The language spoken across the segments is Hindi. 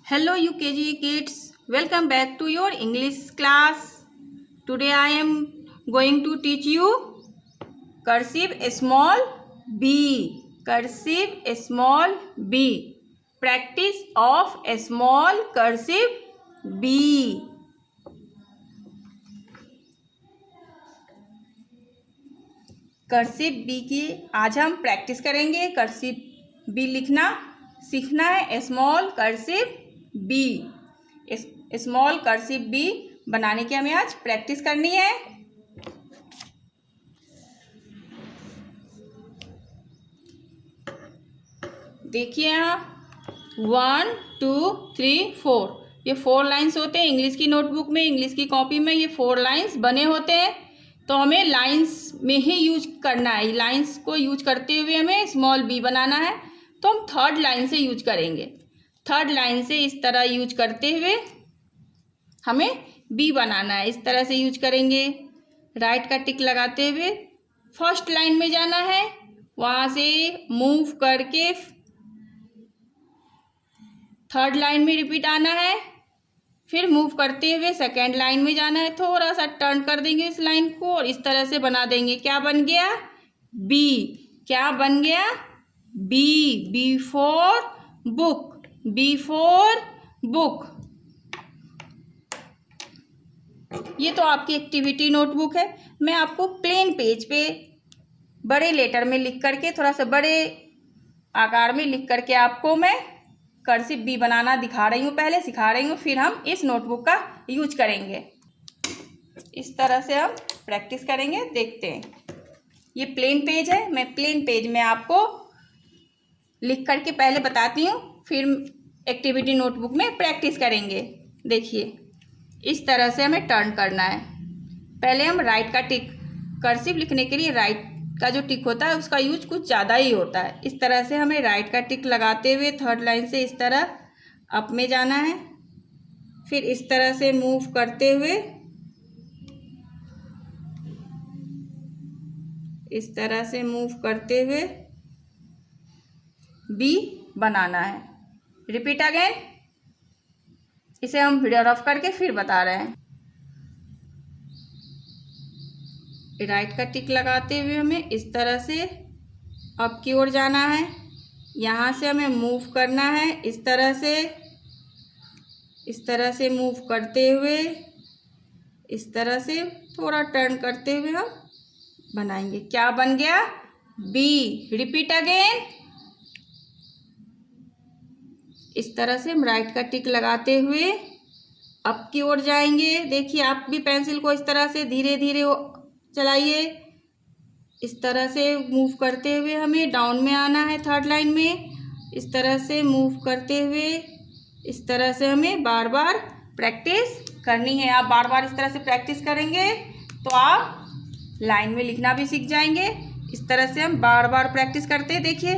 Hello UKG kids, welcome back to your English class. Today I am going to teach you cursive small b. Cursive small b. Practice of small cursive b. Cursive B की आज हम प्रैक्टिस करेंगे। कर्सिव बी लिखना सीखना है। Small cursive B, small cursive B बनाने की हमें आज प्रैक्टिस करनी है। देखिए यहाँ 1 2 3 4 ये 4 लाइन्स होते हैं। इंग्लिश की नोटबुक में, इंग्लिश की कॉपी में ये 4 लाइन्स बने होते हैं। तो हमें लाइन्स में ही यूज करना है। लाइन्स को यूज करते हुए हमें स्मॉल बी बनाना है। तो हम थर्ड लाइन से यूज करेंगे। थर्ड लाइन से इस तरह यूज करते हुए हमें बी बनाना है। इस तरह से यूज करेंगे। राइट का टिक लगाते हुए फर्स्ट लाइन में जाना है, वहाँ से मूव करके थर्ड लाइन में रिपीट आना है, फिर मूव करते हुए सेकेंड लाइन में जाना है। थोड़ा सा टर्न कर देंगे इस लाइन को और इस तरह से बना देंगे। क्या बन गया? बी। क्या बन गया? B. B for book. B for book. ये तो आपकी एक्टिविटी नोटबुक है। मैं आपको प्लेन पेज पे बड़े लेटर में लिख करके, थोड़ा सा बड़े आकार में लिख करके आपको मैं कर्सिव बी बनाना दिखा रही हूँ, पहले सिखा रही हूँ, फिर हम इस नोटबुक का यूज करेंगे। इस तरह से हम प्रैक्टिस करेंगे। देखते हैं। ये प्लेन पेज है। मैं प्लेन पेज में आपको लिख करके पहले बताती हूँ, फिर एक्टिविटी नोटबुक में प्रैक्टिस करेंगे। देखिए, इस तरह से हमें टर्न करना है। पहले हम राइट का टिक, कर्सिव लिखने के लिए राइट का जो टिक होता है उसका यूज कुछ ज़्यादा ही होता है। इस तरह से हमें राइट का टिक लगाते हुए थर्ड लाइन से इस तरह अप में जाना है, फिर इस तरह से मूव करते हुए इस तरह से मूव करते हुए बी बनाना है। Repeat again. इसे हम वीडियो ऑफ करके फिर बता रहे हैं। राइट का टिक लगाते हुए हमें इस तरह से अप की ओर जाना है। यहाँ से हमें मूव करना है इस तरह से मूव करते हुए इस तरह से थोड़ा टर्न करते हुए हम बनाएंगे। क्या बन गया? बी। Repeat again. इस तरह से हम राइट का टिक लगाते हुए अप की ओर जाएंगे। देखिए, आप भी पेंसिल को इस तरह से धीरे धीरे चलाइए। इस तरह से मूव करते हुए हमें डाउन में आना है थर्ड लाइन में। इस तरह से मूव करते हुए इस तरह से हमें बार बार प्रैक्टिस करनी है। आप बार बार इस तरह से प्रैक्टिस करेंगे तो आप लाइन में लिखना भी सीख जाएंगे। इस तरह से हम बार बार प्रैक्टिस करते हैं। देखिए,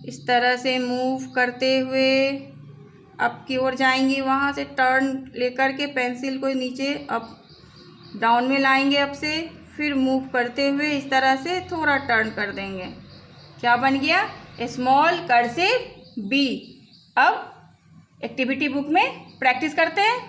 इस तरह से मूव करते हुए अप की ओर जाएंगे, वहाँ से टर्न लेकर के पेंसिल को नीचे अप डाउन में लाएंगे अप से, फिर मूव करते हुए इस तरह से थोड़ा टर्न कर देंगे। क्या बन गया? Small cursive B. अब एक्टिविटी बुक में प्रैक्टिस करते हैं।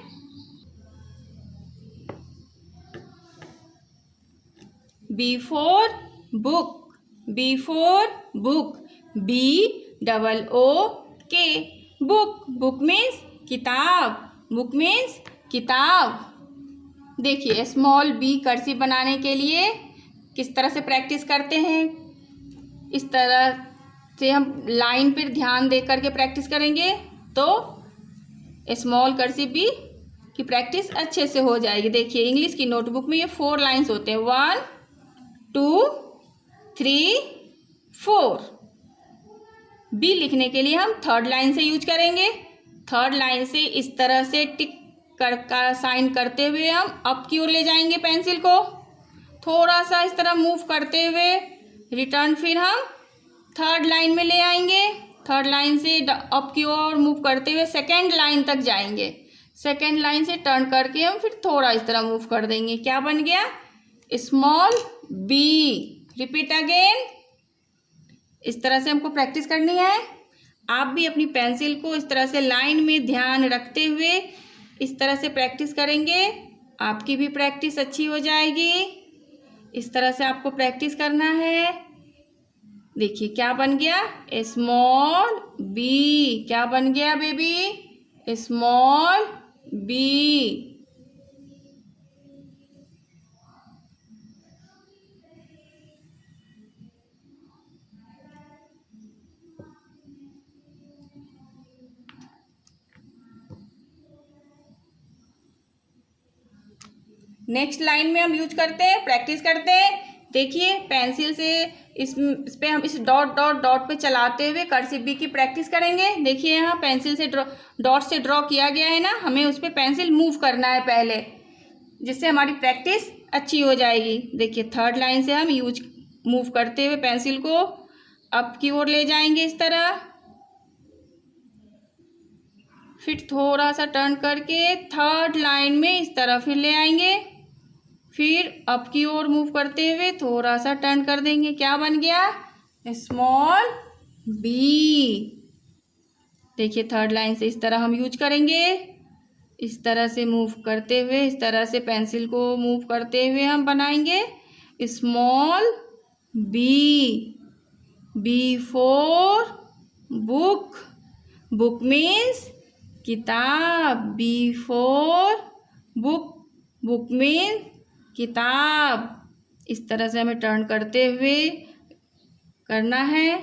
B for book. B for book. B double O K. Book. Book means किताब। बुक मीन्स किताब। देखिए, स्मॉल बी कर्सिव बनाने के लिए किस तरह से प्रैक्टिस करते हैं। इस तरह से हम लाइन पर ध्यान दे करके प्रैक्टिस करेंगे तो स्मॉल कर्सिव बी की प्रैक्टिस अच्छे से हो जाएगी। देखिए, इंग्लिश की नोटबुक में ये 4 लाइन्स होते हैं। 1 2 3 4। बी लिखने के लिए हम थर्ड लाइन से यूज करेंगे। थर्ड लाइन से इस तरह से टिक का साइन करते हुए हम अप की ओर ले जाएंगे पेंसिल को। थोड़ा सा इस तरह मूव करते हुए रिटर्न फिर हम थर्ड लाइन में ले आएंगे। थर्ड लाइन से अप की ओर मूव करते हुए सेकेंड लाइन तक जाएंगे। सेकेंड लाइन से टर्न करके हम फिर थोड़ा इस तरह मूव कर देंगे। क्या बन गया? Small B. Repeat again. इस तरह से हमको प्रैक्टिस करनी है। आप भी अपनी पेंसिल को इस तरह से लाइन में ध्यान रखते हुए इस तरह से प्रैक्टिस करेंगे, आपकी भी प्रैक्टिस अच्छी हो जाएगी। इस तरह से आपको प्रैक्टिस करना है। देखिए क्या बन गया, स्मॉल बी। क्या बन गया baby, small B. Next line में हम यूज करते हैं, प्रैक्टिस करते हैं। देखिए पेंसिल से इस पे हम इस डॉट डॉट डॉट पे चलाते हुए कर्सिव बी की प्रैक्टिस करेंगे। देखिए यहाँ पेंसिल से डॉट से ड्रॉ किया गया है ना, हमें उस पर पेंसिल मूव करना है पहले, जिससे हमारी प्रैक्टिस अच्छी हो जाएगी। देखिए थर्ड लाइन से हम मूव करते हुए पेंसिल को अप की ओर ले जाएंगे इस तरह, फिर थोड़ा सा टर्न करके थर्ड लाइन में इस तरह फिर ले आएंगे, फिर अप की ओर मूव करते हुए थोड़ा सा टर्न कर देंगे। क्या बन गया, स्मॉल बी। देखिए थर्ड लाइन से इस तरह हम यूज करेंगे, इस तरह से मूव करते हुए, इस तरह से पेंसिल को मूव करते हुए हम बनाएंगे small B. B for book, book means किताब। B for book, book means किताब। इस तरह से हमें टर्न करते हुए करना है,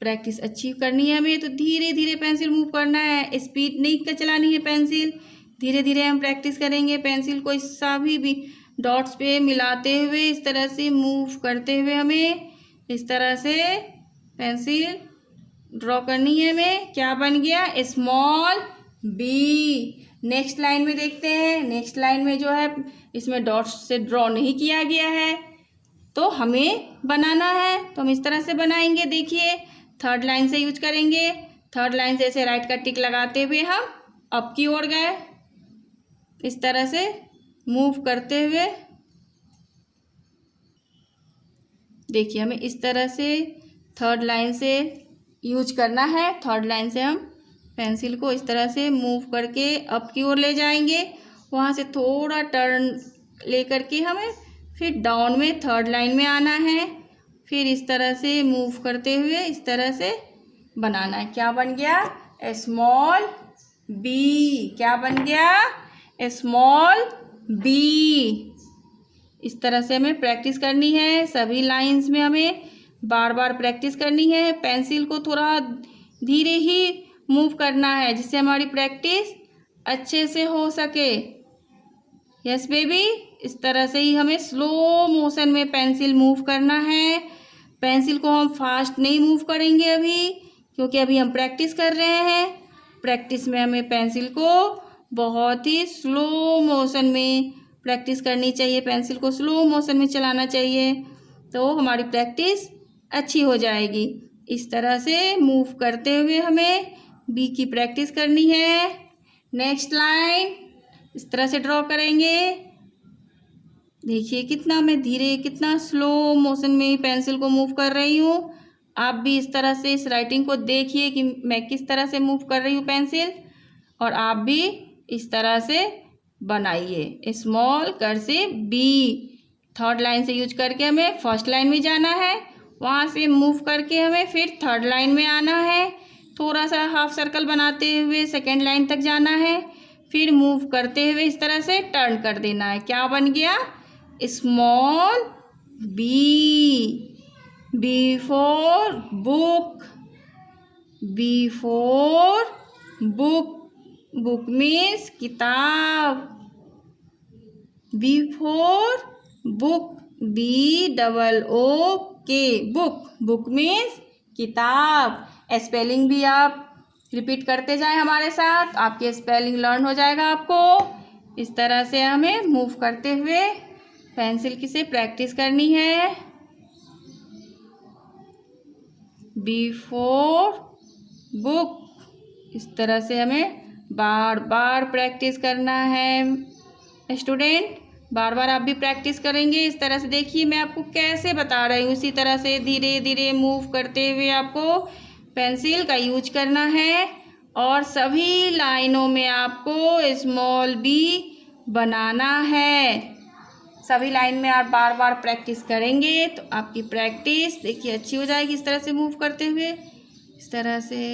प्रैक्टिस अच्छी करनी है हमें। तो धीरे धीरे पेंसिल मूव करना है, स्पीड नहीं चलानी है पेंसिल, धीरे धीरे हम प्रैक्टिस करेंगे। पेंसिल को इस सभी भी डॉट्स पे मिलाते हुए इस तरह से मूव करते हुए हमें इस तरह से पेंसिल ड्रॉ करनी है हमें। क्या बन गया, स्मॉल बी। नेक्स्ट लाइन में देखते हैं। नेक्स्ट लाइन में जो है इसमें डॉट्स से ड्रॉ नहीं किया गया है, तो हमें बनाना है, तो हम इस तरह से बनाएंगे। देखिए थर्ड लाइन से यूज करेंगे। थर्ड लाइन से ऐसे राइट का टिक लगाते हुए हम अप की ओर गए, इस तरह से मूव करते हुए। देखिए हमें इस तरह से थर्ड लाइन से यूज करना है। थर्ड लाइन से हम पेंसिल को इस तरह से मूव करके अप की ओर ले जाएंगे, वहाँ से थोड़ा टर्न ले करके हमें फिर डाउन में थर्ड लाइन में आना है, फिर इस तरह से मूव करते हुए इस तरह से बनाना है। क्या बन गया, स्मॉल बी। क्या बन गया, स्मॉल बी। इस तरह से हमें प्रैक्टिस करनी है, सभी लाइंस में हमें बार बार प्रैक्टिस करनी है। पेंसिल को थोड़ा धीरे ही मूव करना है, जिससे हमारी प्रैक्टिस अच्छे से हो सके। यस बेबी, इस तरह से ही हमें स्लो मोशन में पेंसिल मूव करना है। पेंसिल को हम फास्ट नहीं मूव करेंगे अभी, क्योंकि अभी हम प्रैक्टिस कर रहे हैं। प्रैक्टिस में हमें पेंसिल को बहुत ही स्लो मोशन में प्रैक्टिस करनी चाहिए, पेंसिल को स्लो मोशन में चलाना चाहिए, तो हमारी प्रैक्टिस अच्छी हो जाएगी। इस तरह से मूव करते हुए हमें बी की प्रैक्टिस करनी है। नेक्स्ट लाइन इस तरह से ड्रॉ करेंगे। देखिए कितना मैं धीरे, कितना स्लो मोशन में पेंसिल को मूव कर रही हूँ। आप भी इस तरह से इस राइटिंग को देखिए कि मैं किस तरह से मूव कर रही हूँ पेंसिल, और आप भी इस तरह से बनाइए small cursive B. Third line से यूज करके हमें फर्स्ट लाइन में जाना है, वहाँ से मूव करके हमें फिर थर्ड लाइन में आना है, थोड़ा सा हाफ सर्कल बनाते हुए सेकेंड लाइन तक जाना है, फिर मूव करते हुए इस तरह से टर्न कर देना है। क्या बन गया, small B. B for book, B for book, book means किताब। B for book, B double O K, book, book means किताब। स्पेलिंग भी आप रिपीट करते जाएं हमारे साथ, आपके स्पेलिंग लर्न हो जाएगा आपको। इस तरह से हमें मूव करते हुए पेंसिल की से प्रैक्टिस करनी है। बी फॉर बुक, इस तरह से हमें बार बार प्रैक्टिस करना है स्टूडेंट। बार बार आप भी प्रैक्टिस करेंगे इस तरह से। देखिए मैं आपको कैसे बता रही हूँ, उसी तरह से धीरे धीरे मूव करते हुए आपको पेंसिल का यूज करना है और सभी लाइनों में आपको स्मॉल बी बनाना है। सभी लाइन में आप बार बार प्रैक्टिस करेंगे तो आपकी प्रैक्टिस देखिए अच्छी हो जाएगी। इस तरह से मूव करते हुए, इस तरह से।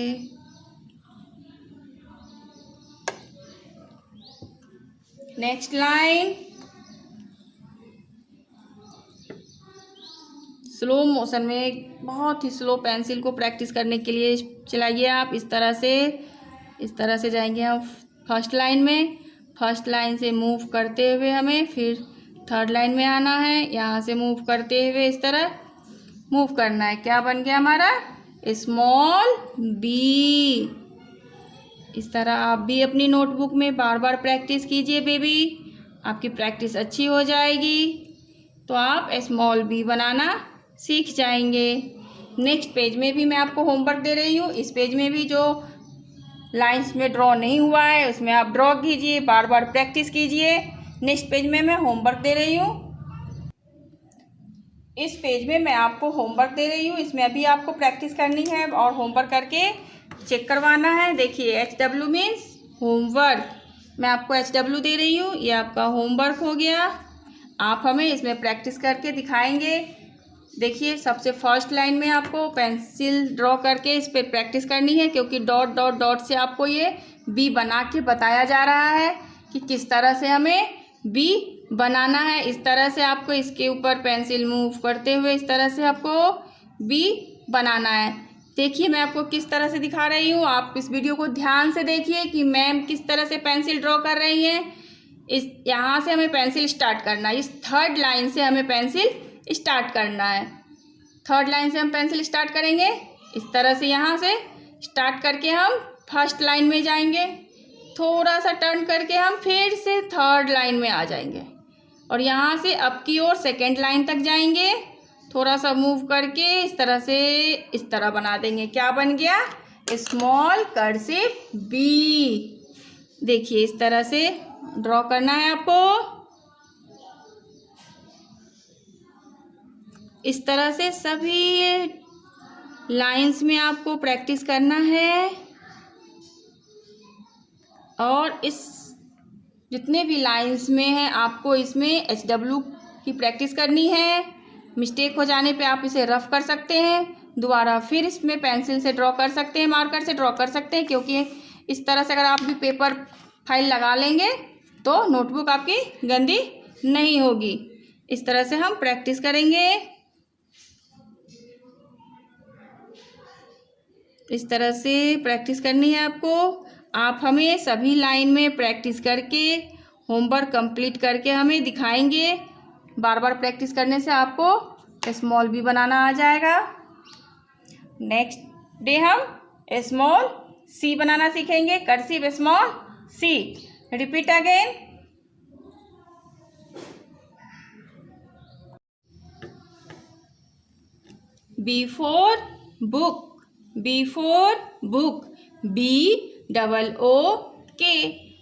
नेक्स्ट लाइन स्लो मोशन में, बहुत ही स्लो पेंसिल को प्रैक्टिस करने के लिए चलाइए आप। इस तरह से जाएंगे हम फर्स्ट लाइन में। फर्स्ट लाइन से मूव करते हुए हमें फिर थर्ड लाइन में आना है। यहाँ से मूव करते हुए इस तरह मूव करना है। क्या बन गया हमारा? Small B. इस तरह आप भी अपनी नोटबुक में बार बार प्रैक्टिस कीजिए बेबी, आपकी प्रैक्टिस अच्छी हो जाएगी तो आप स्मॉल बी बनाना सीख जाएंगे। नेक्स्ट पेज में भी मैं आपको होमवर्क दे रही हूँ। इस पेज में भी जो लाइंस में ड्रॉ नहीं हुआ है उसमें आप ड्रॉ कीजिए, बार बार प्रैक्टिस कीजिए। नेक्स्ट पेज में मैं होमवर्क दे रही हूँ। इस पेज में मैं आपको होमवर्क दे रही हूँ, इसमें अभी आपको प्रैक्टिस करनी है और होमवर्क करके चेक करवाना है। देखिए HW मीन्स होमवर्क, मैं आपको HW दे रही हूँ, ये आपका होमवर्क हो गया। आप हमें इसमें प्रैक्टिस करके दिखाएंगे। देखिए सबसे फर्स्ट लाइन में आपको पेंसिल ड्रॉ करके इस पर प्रैक्टिस करनी है, क्योंकि डॉट डॉट डॉट से आपको ये बी बना के बताया जा रहा है कि किस तरह से हमें बी बनाना है। इस तरह से आपको इसके ऊपर पेंसिल मूव करते हुए इस तरह से आपको बी बनाना है। देखिए मैं आपको किस तरह से दिखा रही हूँ, आप इस वीडियो को ध्यान से देखिए कि मैम किस तरह से पेंसिल ड्रॉ कर रही हैं। इस यहाँ से हमें पेंसिल स्टार्ट करना है, इस थर्ड लाइन से हमें पेंसिल स्टार्ट करना है। थर्ड लाइन से हम पेंसिल स्टार्ट करेंगे इस तरह से। यहाँ से स्टार्ट करके हम फर्स्ट लाइन में जाएंगे, थोड़ा सा टर्न करके हम फिर से थर्ड लाइन में आ जाएंगे और यहाँ से अप की ओर सेकेंड लाइन तक जाएंगे। थोड़ा सा मूव करके इस तरह से इस तरह बना देंगे। क्या बन गया? Small cursive B. देखिए इस तरह से ड्रॉ करना है आपको। इस तरह से सभी लाइंस में आपको प्रैक्टिस करना है और इस जितने भी लाइंस में है आपको इसमें HW की प्रैक्टिस करनी है। मिस्टेक हो जाने पे आप इसे रफ कर सकते हैं, दोबारा फिर इसमें पेंसिल से ड्रॉ कर सकते हैं, मार्कर से ड्रॉ कर सकते हैं, क्योंकि इस तरह से अगर आप भी पेपर फाइल लगा लेंगे तो नोटबुक आपकी गंदी नहीं होगी। इस तरह से हम प्रैक्टिस करेंगे। इस तरह से प्रैक्टिस करनी है आपको। आप हमें सभी लाइन में प्रैक्टिस करके होमवर्क कंप्लीट करके हमें दिखाएंगे। बार बार प्रैक्टिस करने से आपको स्मॉल बी बनाना आ जाएगा। नेक्स्ट डे हम स्मॉल सी बनाना सीखेंगे, cursive small C. Repeat again. B for book, B for book, BOOK,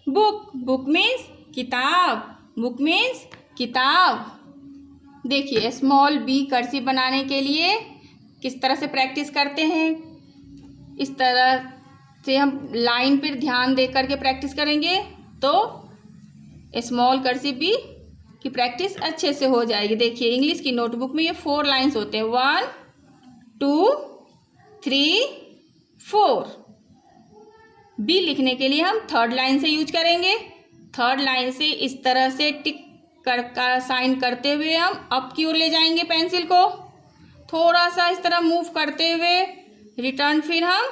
book, book means किताब, book means किताब। देखिए स्मॉल बी कर्सिव बनाने के लिए किस तरह से प्रैक्टिस करते हैं। इस तरह से हम लाइन पर ध्यान दे करके प्रैक्टिस करेंगे तो स्मॉल कर्सिव बी की प्रैक्टिस अच्छे से हो जाएगी। देखिए इंग्लिश की नोटबुक में ये 4 लाइन्स होते हैं, 1 2 3 4। बी लिखने के लिए हम थर्ड लाइन से यूज करेंगे। थर्ड लाइन से इस तरह से टिक कर साइन करते हुए हम अप की ओर ले जाएंगे पेंसिल को, थोड़ा सा इस तरह मूव करते हुए रिटर्न फिर हम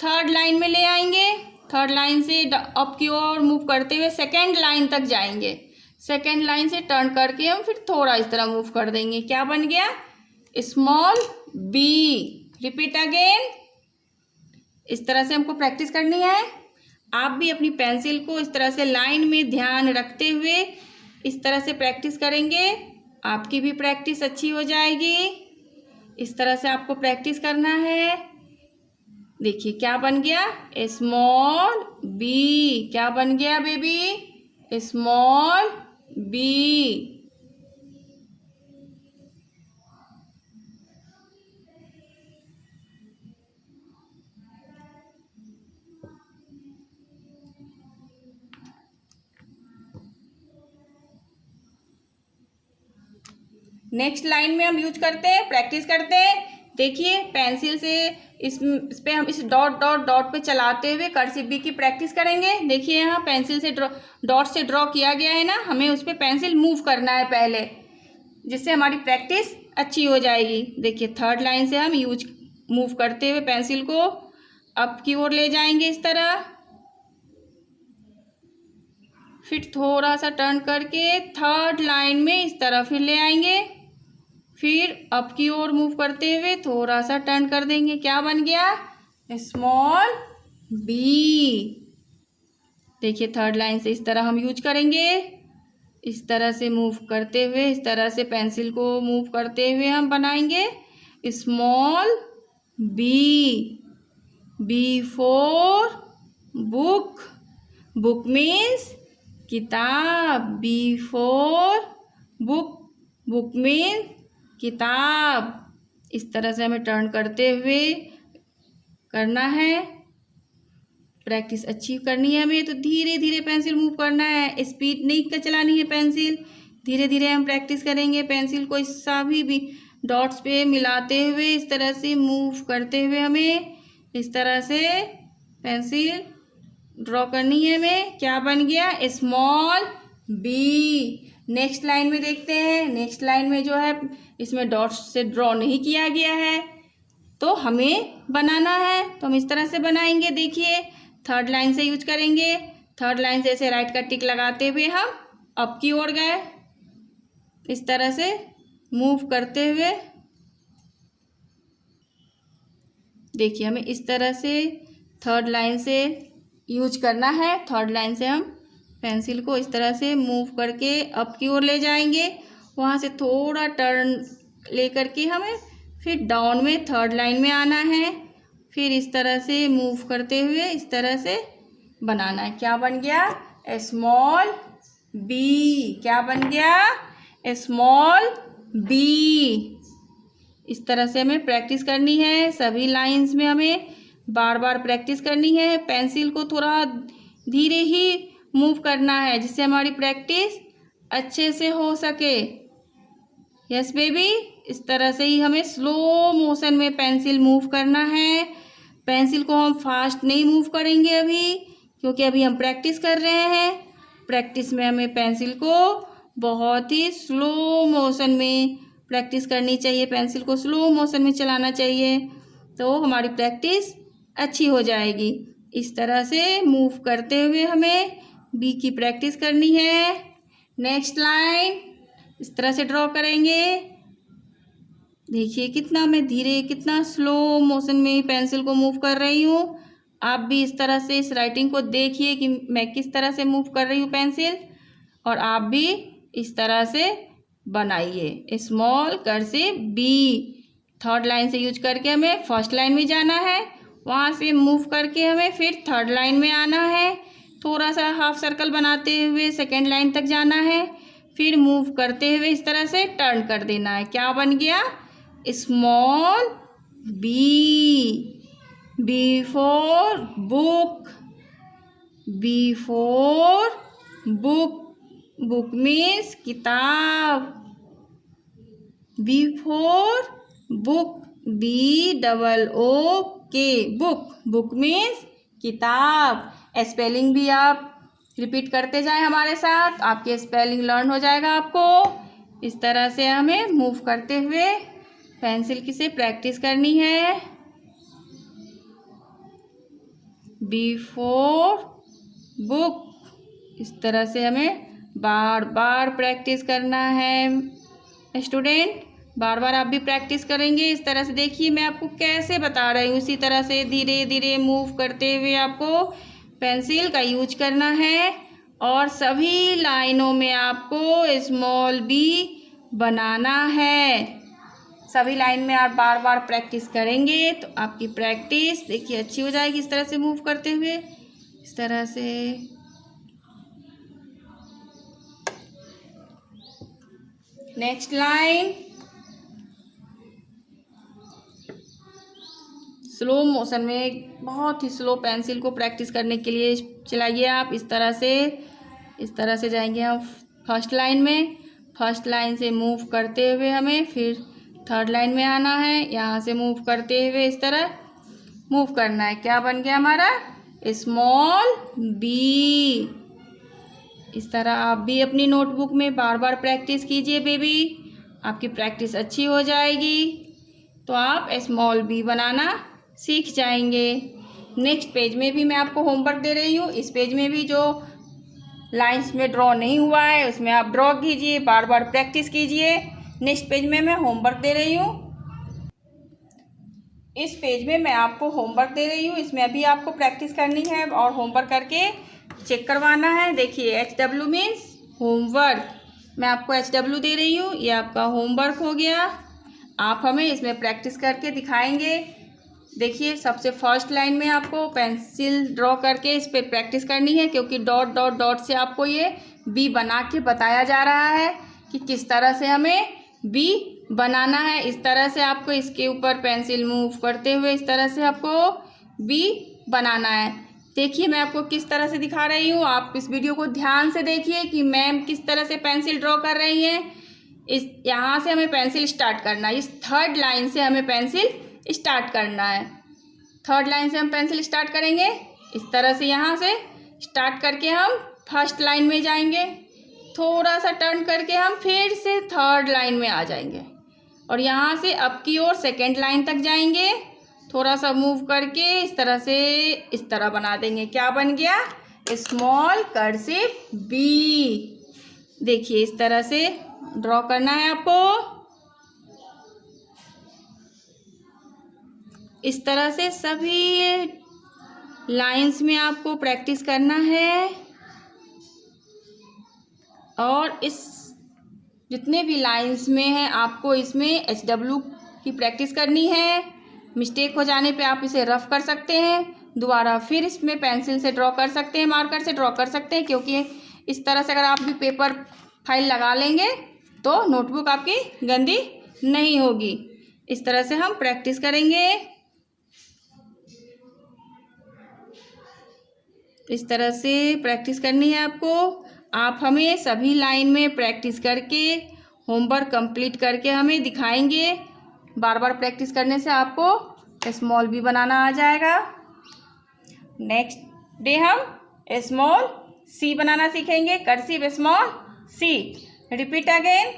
थर्ड लाइन में ले आएंगे। थर्ड लाइन से अप की ओर मूव करते हुए सेकेंड लाइन तक जाएंगे। सेकेंड लाइन से टर्न करके हम फिर थोड़ा इस तरह मूव कर देंगे। क्या बन गया? Small B. Repeat again. इस तरह से हमको प्रैक्टिस करनी है। आप भी अपनी पेंसिल को इस तरह से लाइन में ध्यान रखते हुए इस तरह से प्रैक्टिस करेंगे, आपकी भी प्रैक्टिस अच्छी हो जाएगी। इस तरह से आपको प्रैक्टिस करना है। देखिए क्या बन गया? Small B. क्या बन गया baby? Small B. Next line में हम यूज करते हैं, प्रैक्टिस करते हैं। देखिए पेंसिल से इस पे हम इस डॉट डॉट डॉट पे चलाते हुए कर्सिव बी की प्रैक्टिस करेंगे। देखिए यहाँ पेंसिल से डॉट से ड्रॉ किया गया है ना, हमें उस पर पेंसिल मूव करना है पहले, जिससे हमारी प्रैक्टिस अच्छी हो जाएगी। देखिए थर्ड लाइन से हम मूव करते हुए पेंसिल को अप की ओर ले जाएंगे इस तरह, फिर थोड़ा सा टर्न करके थर्ड लाइन में इस तरह फिर ले आएंगे, फिर अप की ओर मूव करते हुए थोड़ा सा टर्न कर देंगे। क्या बन गया? Small B. देखिए थर्ड लाइन से इस तरह हम यूज करेंगे, इस तरह से मूव करते हुए, इस तरह से पेंसिल को मूव करते हुए हम बनाएंगे small B. B for book, book means किताब। B for book, book means किताब। इस तरह से हमें टर्न करते हुए करना है, प्रैक्टिस अच्छी करनी है हमें। तो धीरे धीरे पेंसिल मूव करना है, स्पीड नहीं चलानी है पेंसिल, धीरे धीरे हम प्रैक्टिस करेंगे। पेंसिल को इस सभी भी डॉट्स पे मिलाते हुए इस तरह से मूव करते हुए हमें इस तरह से पेंसिल ड्रॉ करनी है हमें। क्या बन गया? Small B. नेक्स्ट लाइन में देखते हैं। नेक्स्ट लाइन में जो है इसमें डॉट्स से ड्रॉ नहीं किया गया है, तो हमें बनाना है, तो हम इस तरह से बनाएंगे। देखिए थर्ड लाइन से यूज करेंगे। थर्ड लाइन से ऐसे राइट का टिक लगाते हुए हम अप की ओर गए, इस तरह से मूव करते हुए। देखिए हमें इस तरह से थर्ड लाइन से यूज करना है। थर्ड लाइन से हम पेंसिल को इस तरह से मूव करके अप की ओर ले जाएंगे, वहाँ से थोड़ा टर्न ले करके हमें फिर डाउन में थर्ड लाइन में आना है, फिर इस तरह से मूव करते हुए इस तरह से बनाना है। क्या बन गया? Small B. क्या बन गया? Small B. इस तरह से हमें प्रैक्टिस करनी है, सभी लाइंस में हमें बार बार प्रैक्टिस करनी है। पेंसिल को थोड़ा धीरे ही मूव करना है, जिससे हमारी प्रैक्टिस अच्छे से हो सके। यस बेबी, इस तरह से ही हमें स्लो मोशन में पेंसिल मूव करना है। पेंसिल को हम फास्ट नहीं मूव करेंगे अभी, क्योंकि अभी हम प्रैक्टिस कर रहे हैं। प्रैक्टिस में हमें पेंसिल को बहुत ही स्लो मोशन में प्रैक्टिस करनी चाहिए, पेंसिल को स्लो मोशन में चलाना चाहिए, तो हमारी प्रैक्टिस अच्छी हो जाएगी। इस तरह से मूव करते हुए हमें बी की प्रैक्टिस करनी है। नेक्स्ट लाइन इस तरह से ड्रॉ करेंगे। देखिए कितना मैं धीरे, कितना स्लो मोशन में पेंसिल को मूव कर रही हूँ। आप भी इस तरह से इस राइटिंग को देखिए कि मैं किस तरह से मूव कर रही हूँ पेंसिल, और आप भी इस तरह से बनाइए small cursive B. Third line से यूज करके हमें फर्स्ट लाइन में जाना है, वहाँ से मूव करके हमें फिर थर्ड लाइन में आना है, थोड़ा सा हाफ सर्कल बनाते हुए सेकेंड लाइन तक जाना है, फिर मूव करते हुए इस तरह से टर्न कर देना है। क्या बन गया? Small B. B for book, B for book, book means किताब। B for book, B double O K, book, book means किताब। स्पेलिंग भी आप रिपीट करते जाएं हमारे साथ, आपके स्पेलिंग लर्न हो जाएगा आपको। इस तरह से हमें मूव करते हुए पेंसिल की से प्रैक्टिस करनी है। बी फॉर बुक, इस तरह से हमें बार बार प्रैक्टिस करना है स्टूडेंट। बार बार आप भी प्रैक्टिस करेंगे इस तरह से। देखिए मैं आपको कैसे बता रही हूँ, इसी तरह से धीरे धीरे मूव करते हुए आपको पेंसिल का यूज करना है, और सभी लाइनों में आपको स्मॉल बी बनाना है। सभी लाइन में आप बार बार प्रैक्टिस करेंगे तो आपकी प्रैक्टिस देखिए अच्छी हो जाएगी। इस तरह से मूव करते हुए, इस तरह से। नेक्स्ट लाइन स्लो मोशन में, बहुत ही स्लो पेंसिल को प्रैक्टिस करने के लिए चलाइए आप। इस तरह से जाएंगे हम फर्स्ट लाइन में। फर्स्ट लाइन से मूव करते हुए हमें फिर थर्ड लाइन में आना है। यहाँ से मूव करते हुए इस तरह मूव करना है। क्या बन गया हमारा? Small B. इस तरह आप भी अपनी नोटबुक में बार बार प्रैक्टिस कीजिए बेबी, आपकी प्रैक्टिस अच्छी हो जाएगी तो आप स्मॉल बी बनाना सीख जाएंगे। नेक्स्ट पेज में भी मैं आपको होमवर्क दे रही हूँ। इस पेज में भी जो लाइंस में ड्रॉ नहीं हुआ है उसमें आप ड्रॉ कीजिए, बार बार प्रैक्टिस कीजिए। नेक्स्ट पेज में मैं होमवर्क दे रही हूँ। इस पेज में मैं आपको होमवर्क दे रही हूँ, इसमें अभी आपको प्रैक्टिस करनी है और होमवर्क करके चेक करवाना है। देखिए HW मीन्स होमवर्क, मैं आपको HW दे रही हूँ, ये आपका होमवर्क हो गया। आप हमें इसमें प्रैक्टिस करके दिखाएंगे। देखिए सबसे फर्स्ट लाइन में आपको पेंसिल ड्रॉ करके इस पर प्रैक्टिस करनी है, क्योंकि डॉट डॉट डॉट से आपको ये बी बना के बताया जा रहा है कि किस तरह से हमें बी बनाना है। इस तरह से आपको इसके ऊपर पेंसिल मूव करते हुए इस तरह से आपको बी बनाना है। देखिए मैं आपको किस तरह से दिखा रही हूँ, आप इस वीडियो को ध्यान से देखिए कि मैम किस तरह से पेंसिल ड्रॉ कर रही हैं। इस यहाँ से हमें पेंसिल स्टार्ट करना है, इस थर्ड लाइन से हमें पेंसिल स्टार्ट करना है। थर्ड लाइन से हम पेंसिल स्टार्ट करेंगे, इस तरह से यहाँ से स्टार्ट करके हम फर्स्ट लाइन में जाएंगे, थोड़ा सा टर्न करके हम फिर से थर्ड लाइन में आ जाएंगे और यहाँ से अप की ओर सेकेंड लाइन तक जाएंगे। थोड़ा सा मूव करके इस तरह से इस तरह बना देंगे। क्या बन गया? Small cursive B. देखिए इस तरह से ड्रॉ करना है आपको। इस तरह से सभी लाइंस में आपको प्रैक्टिस करना है और इस जितने भी लाइंस में हैं आपको इसमें HW की प्रैक्टिस करनी है। मिस्टेक हो जाने पे आप इसे रफ कर सकते हैं, दोबारा फिर इसमें पेंसिल से ड्रॉ कर सकते हैं, मार्कर से ड्रॉ कर सकते हैं, क्योंकि इस तरह से अगर आप भी पेपर फाइल लगा लेंगे तो नोटबुक आपकी गंदी नहीं होगी। इस तरह से हम प्रैक्टिस करेंगे। इस तरह से प्रैक्टिस करनी है आपको। आप हमें सभी लाइन में प्रैक्टिस करके होमवर्क कंप्लीट करके हमें दिखाएंगे। बार बार प्रैक्टिस करने से आपको स्मॉल बी बनाना आ जाएगा। नेक्स्ट डे हम स्मॉल सी बनाना सीखेंगे, cursive small C. Repeat again.